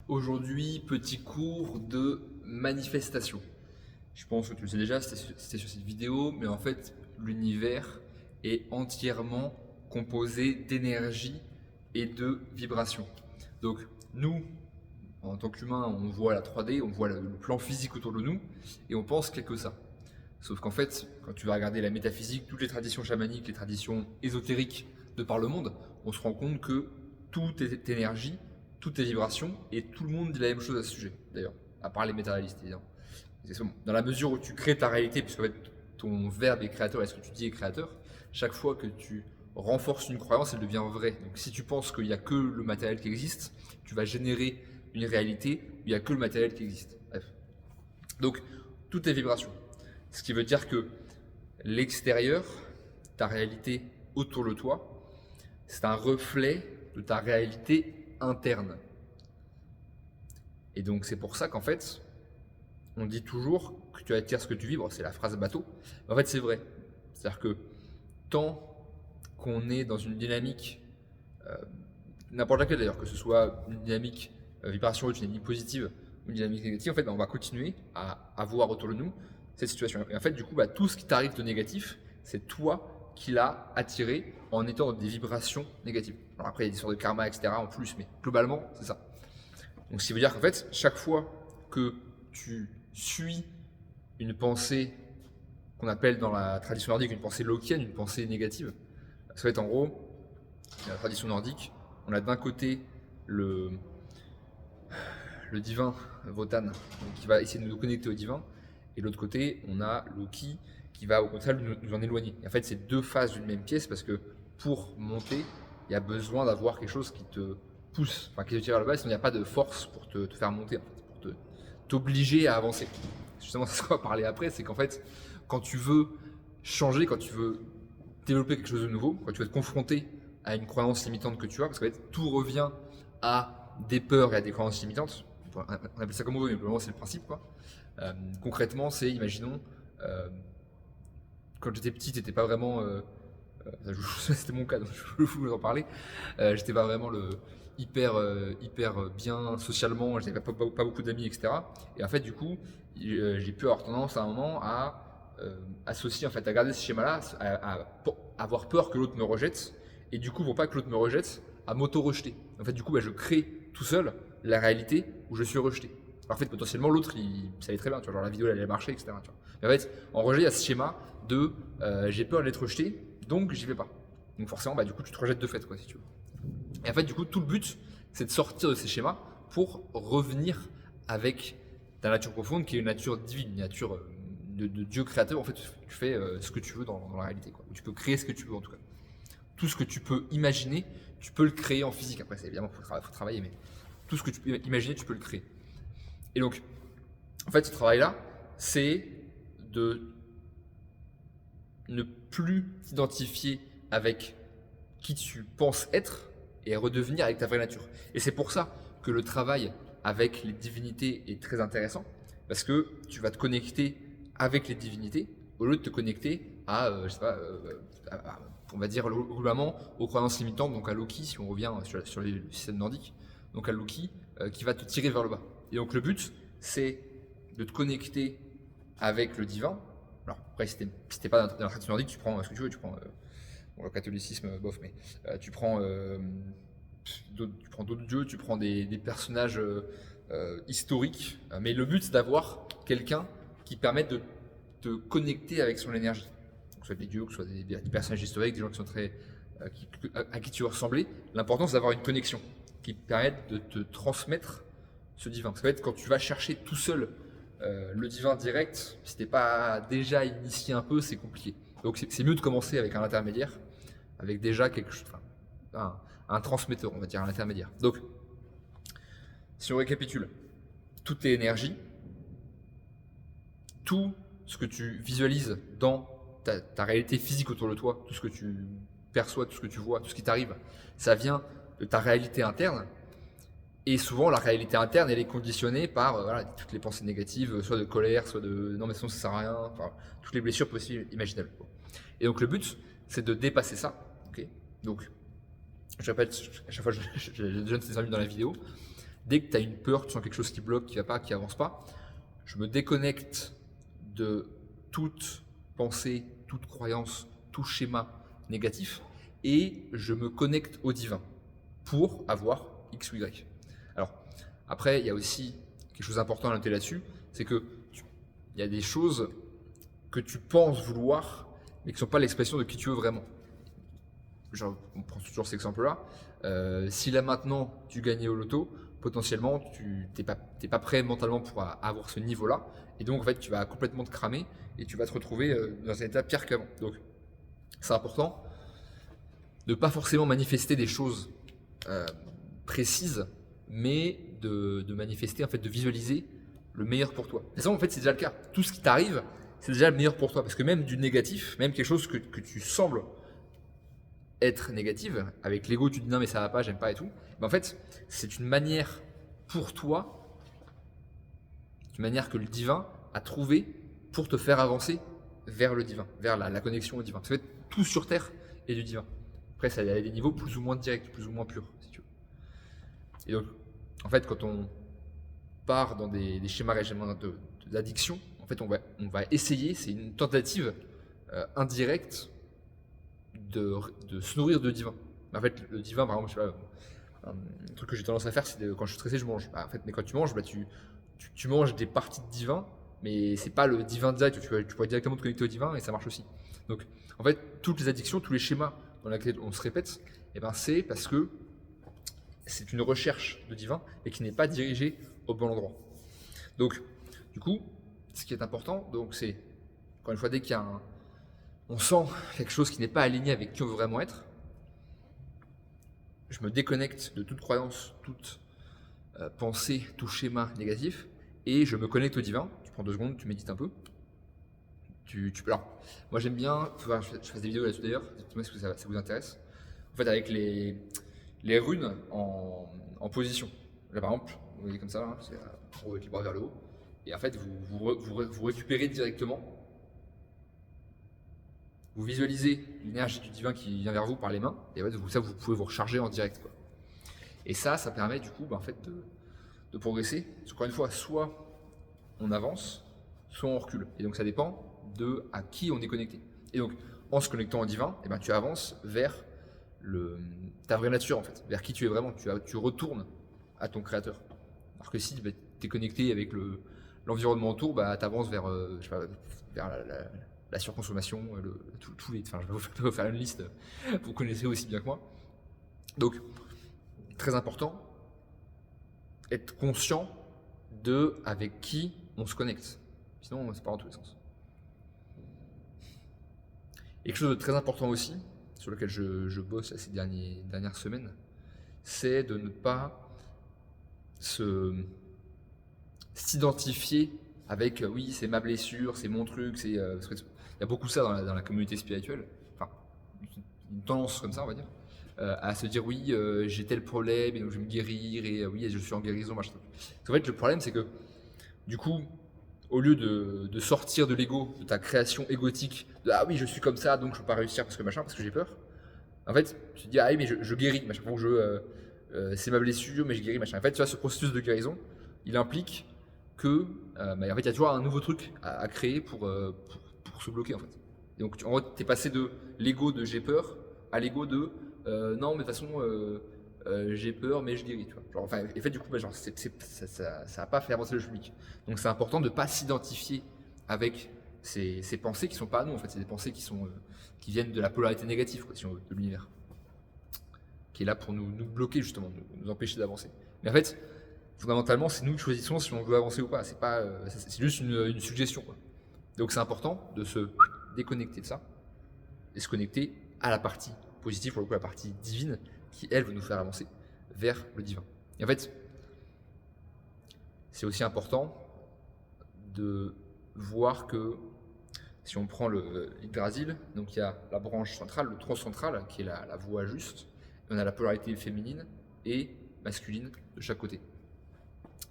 Aujourd'hui, petit cours de manifestation. Je pense que tu le sais déjà, c'était sur cette vidéo, mais en fait, l'univers est entièrement composé d'énergie et de vibrations. Donc, nous, en tant qu'humains, on voit la 3D, on voit le plan physique autour de nous, et on pense qu'il n'y a que ça. Sauf qu'en fait, quand tu vas regarder la métaphysique, toutes les traditions chamaniques, les traditions ésotériques de par le monde, on se rend compte que tout est énergie, tout est vibration, et tout le monde dit la même chose à ce sujet, d'ailleurs, à part les matérialistes, évidemment. Dans la mesure où tu crées ta réalité, puisque en fait, ton verbe est créateur et ce que tu dis est créateur, chaque fois que tu renforces une croyance, elle devient vraie. Donc si tu penses qu'il n'y a que le matériel qui existe, tu vas générer une réalité où il n'y a que le matériel qui existe. Bref. Donc, tout est vibration. Ce qui veut dire que l'extérieur, ta réalité autour de toi, c'est un reflet de ta réalité interne. Et donc c'est pour ça qu'en fait, on dit toujours que tu attires ce que tu vibres, c'est la phrase bateau. Mais en fait c'est vrai. C'est-à-dire que tant qu'on est dans une dynamique, n'importe laquelle d'ailleurs, que ce soit une dynamique vibration haute, une dynamique positive ou une dynamique négative, en fait on va continuer à avoir autour de nous cette situation. Et en fait du coup tout ce qui t'arrive de négatif, c'est toi qui l'as attiré en étant dans des vibrations négatives. Alors après il y a des histoires de karma, etc. en plus, mais globalement c'est ça. Donc ce qui veut dire qu'en fait chaque fois que tu suis une pensée qu'on appelle dans la tradition nordique une pensée lokienne, une pensée négative, ça va être en gros, dans la tradition nordique, on a d'un côté le divin Votan qui va essayer de nous connecter au divin, et de l'autre côté on a Loki qui va au contraire nous en éloigner. Et en fait c'est deux faces d'une même pièce parce que pour monter, il y a besoin d'avoir quelque chose qui te pousse, enfin qui te tire vers le bas, sinon il n'y a pas de force pour te faire monter, en fait, pour t'obliger à avancer. Justement, c'est ce qu'on va parler après, c'est qu'en fait, quand tu veux changer, quand tu veux développer quelque chose de nouveau, quand tu veux te confronter à une croyance limitante que tu as, parce qu'en fait, tout revient à des peurs et à des croyances limitantes. On appelle ça comme on veut, mais pour le moment, c'est le principe, quoi. Concrètement, c'est, imaginons, quand j'étais petit, t'étais pas vraiment. C'était mon cas, donc je voulais en parler. J'étais pas vraiment hyper bien socialement, j'avais pas beaucoup d'amis, etc. Et en fait, du coup, j'ai pu avoir tendance à un moment à associer, en fait, à garder ce schéma-là, à avoir peur que l'autre me rejette, et du coup, pour pas que l'autre me rejette, à m'auto-rejeter. En fait, du coup, je crée tout seul la réalité où je suis rejeté. Alors, en fait, potentiellement, l'autre, ça allait très bien, tu vois, genre la vidéo, elle allait marcher, etc. Tu vois. Mais en fait, en rejet, il y a ce schéma de j'ai peur d'être rejeté, donc j'y vais pas. Donc forcément, du coup, tu te rejettes de fait, quoi, si tu veux. Et en fait, du coup, tout le but, c'est de sortir de ces schémas pour revenir avec ta nature profonde, qui est une nature divine, une nature de Dieu créateur. En fait, tu fais ce que tu veux dans la réalité, quoi. Tu peux créer ce que tu veux, en tout cas. Tout ce que tu peux imaginer, tu peux le créer en physique. Après, c'est évidemment, faut travailler, mais tout ce que tu peux imaginer, tu peux le créer. Et donc, en fait, ce travail-là, c'est de ne plus t'identifier avec qui tu penses être et redevenir avec ta vraie nature. Et c'est pour ça que le travail avec les divinités est très intéressant, parce que tu vas te connecter avec les divinités au lieu de te connecter à, je sais pas, on va dire globalement aux croyances limitantes, donc à Loki, si on revient sur les systèmes nordiques, donc à Loki qui va te tirer vers le bas. Et donc le but, c'est de te connecter avec le divin. Alors après, si t'es pas dans la tradition nordique, tu prends ce que tu veux, tu prends le catholicisme, bof, mais tu prends d'autres dieux, tu prends des personnages historiques, mais le but c'est d'avoir quelqu'un qui permette de te connecter avec son énergie. Donc, soit des dieux, que ce soit des personnages historiques, des gens qui sont très, à qui tu veux ressembler. L'important c'est d'avoir une connexion qui permette de te transmettre ce divin. Parce qu'en fait, quand tu vas chercher tout seul le divin direct, si t'es pas déjà initié un peu, c'est compliqué. Donc c'est mieux de commencer avec un intermédiaire, avec déjà quelque chose, un transmetteur, on va dire, un intermédiaire. Donc, si on récapitule, tout est énergie, tout ce que tu visualises dans ta réalité physique autour de toi, tout ce que tu perçois, tout ce que tu vois, tout ce qui t'arrive, ça vient de ta réalité interne. Et souvent, la réalité interne, elle est conditionnée par toutes les pensées négatives, soit de colère, soit de non, mais sinon ça sert à rien, enfin, toutes les blessures possibles, imaginables. Et donc, le but, c'est de dépasser ça. Okay, donc, je répète, à chaque fois, je donne ces amis dans la vidéo, dès que tu as une peur, tu sens quelque chose qui bloque, qui va pas, qui avance pas, je me déconnecte de toute pensée, toute croyance, tout schéma négatif et je me connecte au divin pour avoir X ou Y. Alors, après, il y a aussi quelque chose d'important à noter là-dessus, c'est que il y a des choses que tu penses vouloir, mais qui ne sont pas l'expression de qui tu veux vraiment. Genre, on prend toujours cet exemple-là. Si là maintenant tu gagnais au loto, potentiellement tu n'es pas prêt mentalement pour avoir ce niveau-là, et donc en fait tu vas complètement te cramer et tu vas te retrouver dans un état pire qu'avant. Donc c'est important de pas forcément manifester des choses précises, mais de manifester, en fait, de visualiser le meilleur pour toi. Et ça, en fait, c'est déjà le cas. Tout ce qui t'arrive, c'est déjà le meilleur pour toi. Parce que même du négatif, même quelque chose que tu sembles être négative, avec l'ego, tu te dis non, mais ça va pas, j'aime pas et tout. Mais en fait, c'est une manière pour toi, une manière que le divin a trouvé pour te faire avancer vers le divin, vers la connexion au divin. Parce que tout sur terre est du divin. Après, ça a des niveaux plus ou moins directs, plus ou moins purs, si tu veux. Et donc, en fait, quand on part dans des schémas d'addiction, en fait, on va essayer, c'est une tentative indirecte de se nourrir de divin. En fait, le divin, par exemple, je sais pas, un truc que j'ai tendance à faire, c'est quand je suis stressé, je mange. En fait, mais quand tu manges, tu manges des parties de divin, mais c'est pas le divin direct. Tu pourrais directement te connecter au divin et ça marche aussi. Donc, en fait, toutes les addictions, tous les schémas dans lesquels on se répète, eh ben, c'est parce que c'est une recherche de divin et qui n'est pas dirigée au bon endroit. Donc, du coup, ce qui est important, donc, c'est, encore une fois, dès qu'il y a on sent quelque chose qui n'est pas aligné avec qui on veut vraiment être, je me déconnecte de toute croyance, toute pensée, tout schéma négatif, et je me connecte au divin. Tu prends 2 secondes, tu médites un peu. Alors, moi j'aime bien, je fais des vidéos là-dessus d'ailleurs, dites-moi si ça vous intéresse. En fait, avec les runes en position. Là par exemple, vous voyez comme ça, là, c'est avec les bras vers le haut. Et en fait, vous récupérez directement, vous visualisez l'énergie du divin qui vient vers vous par les mains, et en fait, vous pouvez vous recharger en direct, quoi. Et ça permet du coup en fait, de progresser. Parce qu'encore une fois, soit on avance, soit on recule. Et donc ça dépend de à qui on est connecté. Et donc, en se connectant au divin, eh ben, tu avances vers ta vraie nature, en fait, vers qui tu es vraiment. Tu retournes à ton créateur. Alors que si tu es connecté avec l'environnement autour, tu avances vers, je sais pas, vers la surconsommation, enfin, je vais vous faire une liste, vous connaissez aussi bien que moi. Donc, très important, être conscient de avec qui on se connecte. Sinon, c'est pas dans tous les sens. Et quelque chose de très important aussi, sur lequel je bosse ces dernières semaines, c'est de ne pas s'identifier avec oui, c'est ma blessure, c'est mon truc, parce qu'il y a beaucoup ça dans la communauté spirituelle, enfin, une tendance comme ça, on va dire, à se dire oui, j'ai tel problème et donc je vais me guérir et oui, je suis en guérison, machin. En fait, le problème, c'est que du coup, au lieu de sortir de l'ego, de ta création égotique, de ah oui, je suis comme ça, donc je peux pas réussir parce que j'ai peur. En fait, tu te dis ah oui, mais je guéris, machin. Donc c'est ma blessure, mais je guéris, machin. En fait, tu vois, ce processus de guérison, il implique que, en fait, il y a toujours un nouveau truc à créer pour se bloquer, en fait. Et donc, en gros, tu es passé de l'ego de j'ai peur à l'ego de non, mais de toute façon, j'ai peur, mais je guéris. Tu vois. Genre, enfin, et fait, du coup, ça n'a pas fait avancer le public. Donc, c'est important de ne pas s'identifier avec ces pensées qui ne sont pas à nous. En fait, c'est des pensées qui viennent de la polarité négative, quoi, si on veut, de l'univers, qui est là pour nous bloquer, justement, nous empêcher d'avancer. Mais en fait, fondamentalement, c'est nous qui choisissons si on veut avancer ou pas. C'est juste une suggestion, quoi. Donc, c'est important de se déconnecter de ça et se connecter à la partie positive, pour le coup, la partie divine, qui, elle, veut nous faire avancer vers le divin. Et en fait, c'est aussi important de voir que si on prend l'Yggdrasil, donc il y a la branche centrale, le tronc central, qui est la voie juste, et on a la polarité féminine et masculine de chaque côté.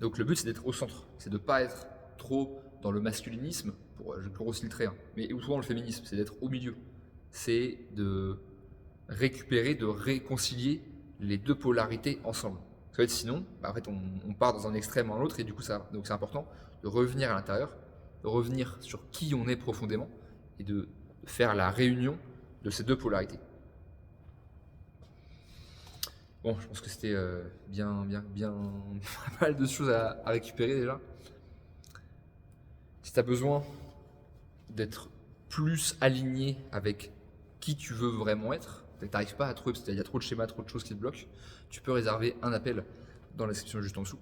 Donc le but, c'est d'être au centre, c'est de ne pas être trop dans le masculinisme, je grossis le trait, mais ou souvent le féminisme, c'est d'être au milieu. C'est de récupérer, de réconcilier les deux polarités ensemble. qu'en fait, sinon, en fait, on part dans un extrême ou un autre, et du coup, donc c'est important de revenir à l'intérieur, de revenir sur qui on est profondément, et de faire la réunion de ces deux polarités. Bon, je pense que c'était bien pas mal de choses à récupérer déjà. Si tu as besoin d'être plus aligné avec qui tu veux vraiment être, tu n'arrives pas à trouver parce qu'il y a trop de schémas, trop de choses qui te bloquent, tu peux réserver un appel dans la description juste en dessous.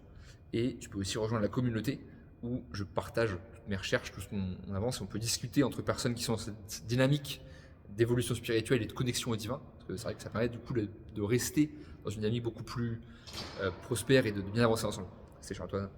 Et tu peux aussi rejoindre la communauté où je partage toutes mes recherches, tout ce qu'on avance, et on peut discuter entre personnes qui sont dans cette dynamique d'évolution spirituelle et de connexion au divin. Parce que c'est vrai que ça permet du coup de rester dans une dynamique beaucoup plus prospère et de bien avancer ensemble. C'est Charles-Antoine.